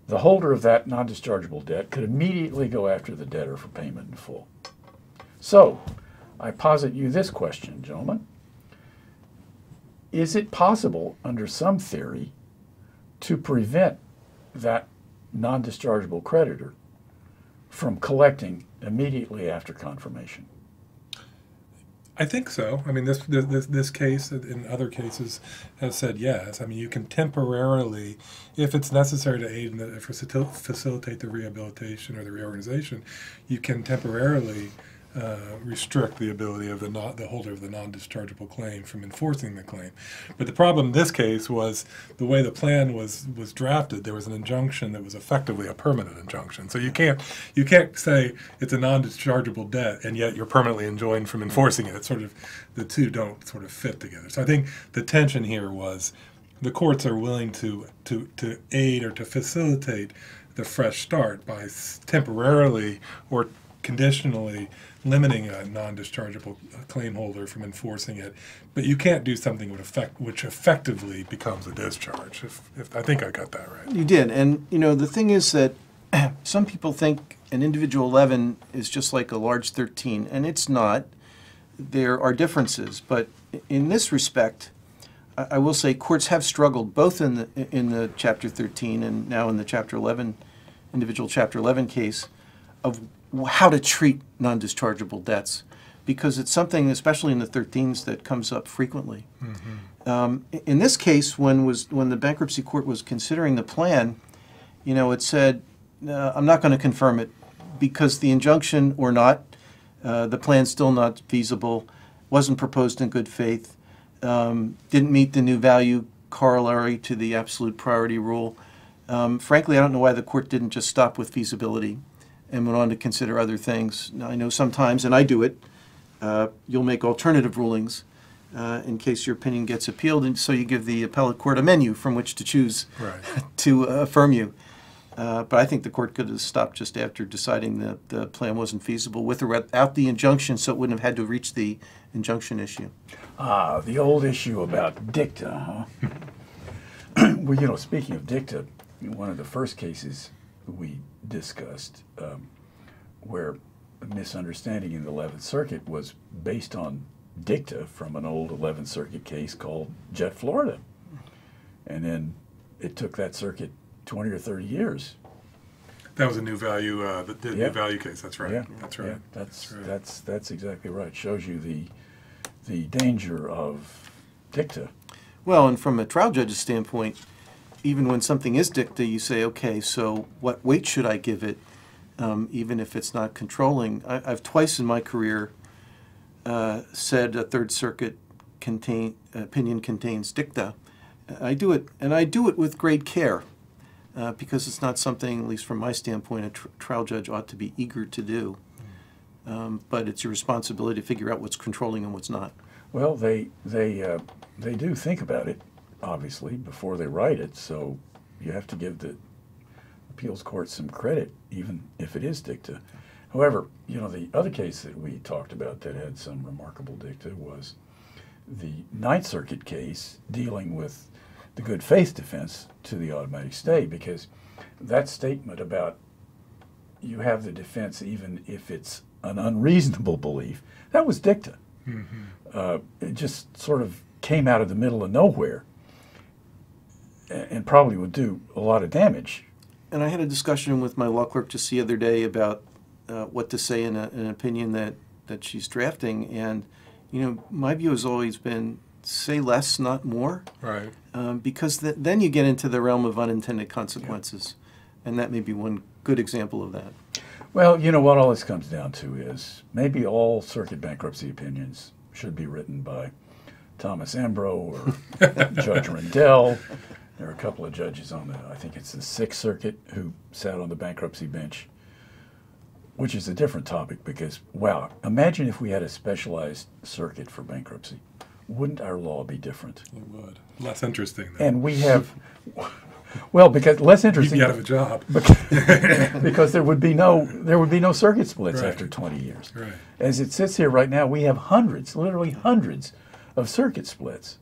the holder of that non-dischargeable debt could immediately go after the debtor for payment in full. So, I posit you this question, gentlemen. Is it possible, under some theory, to prevent that non-dischargeable creditor from collecting immediately after confirmation? I think so. I mean, this case and other cases have said yes. I mean, you can temporarily, if it's necessary to aid and facilitate the rehabilitation or the reorganization, you can temporarily restrict the ability of the holder of the non-dischargeable claim from enforcing the claim. But the problem in this case was the way the plan was drafted. There was an injunction that was effectively a permanent injunction. So you can't say it's a non-dischargeable debt and yet you're permanently enjoined from enforcing it. It's sort of, the two don't sort of fit together. So I think the tension here was the courts are willing to aid or to facilitate the fresh start by temporarily or conditionally limiting a non-dischargeable claim holder from enforcing it, but you can't do something which effectively becomes a discharge. If I think I got that right. You did, and you know the thing is that some people think an individual 11 is just like a large 13, and it's not. There are differences, but in this respect, I will say courts have struggled both in the Chapter 13 and now in the Chapter 11 individual Chapter 11 case of how to treat non-dischargeable debts, because it's something, especially in the 13s, that comes up frequently. Mm-hmm. In this case, when the bankruptcy court was considering the plan, you know, it said, I'm not going to confirm it because the injunction or not, the plan's still not feasible, wasn't proposed in good faith, didn't meet the new value corollary to the absolute priority rule. Frankly, I don't know why the court didn't just stop with feasibility and went on to consider other things. Now, I know sometimes, and I do it, you'll make alternative rulings in case your opinion gets appealed, and so you give the appellate court a menu from which to choose to affirm you. But I think the court could have stopped just after deciding that the plan wasn't feasible with or without the injunction, so it wouldn't have had to reach the injunction issue. Ah, the old issue about dicta, huh? Well, you know, speaking of dicta, one of the first cases we discussed where a misunderstanding in the 11th Circuit was based on dicta from an old 11th Circuit case called Jet Florida. And then it took that circuit 20 or 30 years. That was a new value, the Yeah. new value case. That's right. Yeah, That's right. yeah, right. that's exactly right. Shows you the danger of dicta. Well, and from a trial judge's standpoint, even when something is dicta, you say, okay, so what weight should I give it, even if it's not controlling? I've twice in my career said a Third Circuit opinion contains dicta. I do it, and I do it with great care, because it's not something, at least from my standpoint, a trial judge ought to be eager to do. But it's your responsibility to figure out what's controlling and what's not. Well, they do think about it, obviously, before they write it. So you have to give the appeals court some credit, even if it is dicta. However, you know, the other case that we talked about that had some remarkable dicta was the Ninth Circuit case dealing with the good faith defense to the automatic stay, because that statement about you have the defense even if it's an unreasonable belief, that was dicta. It just sort of came out of the middle of nowhere and probably would do a lot of damage. And I had a discussion with my law clerk just the other day about what to say in an opinion that she's drafting. And, you know, my view has always been say less, not more. Right. Because then you get into the realm of unintended consequences. Yeah. And that may be one good example of that. Well, you know, what all this comes down to is maybe all circuit bankruptcy opinions should be written by Thomas Ambro or Judge Rendell. There are a couple of judges on I think it's the Sixth Circuit, who sat on the bankruptcy bench, which is a different topic because, wow, imagine if we had a specialized circuit for bankruptcy. Wouldn't our law be different? It would. Less interesting, though. And we have, well, because less interesting. You'd be out of a job. Because there would be no circuit splits after 20 years. Right. As it sits here right now, we have hundreds, literally hundreds of circuit splits.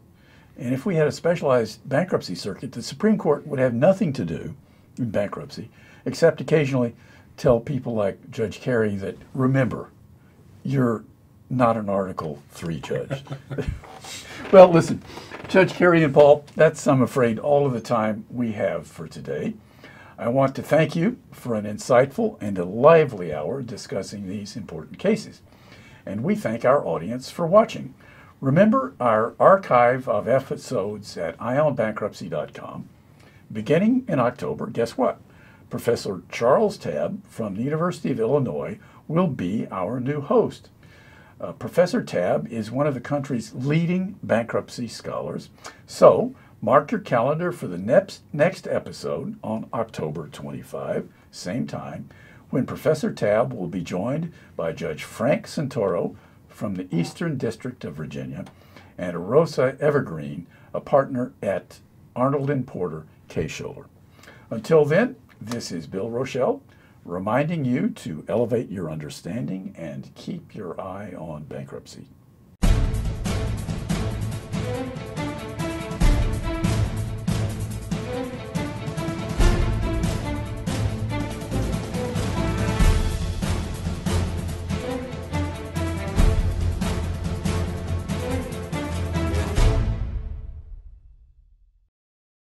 And if we had a specialized bankruptcy circuit, the Supreme Court would have nothing to do in bankruptcy except occasionally tell people like Judge Carey that, remember, you're not an Article III judge. Well, listen, Judge Carey and Paul, that's, I'm afraid, all of the time we have for today. I want to thank you for an insightful and a lively hour discussing these important cases. And we thank our audience for watching. Remember our archive of episodes at ionbankruptcy.com. Beginning in October, guess what? Professor Charles Tabb from the University of Illinois will be our new host. Professor Tabb is one of the country's leading bankruptcy scholars. So mark your calendar for the next episode on October 25, same time, when Professor Tabb will be joined by Judge Frank Santoro from the Eastern District of Virginia and Rosa Evergreen, a partner at Arnold & Porter Case-Shiller. Until then, this is Bill Rochelle, reminding you to elevate your understanding and keep your eye on bankruptcy.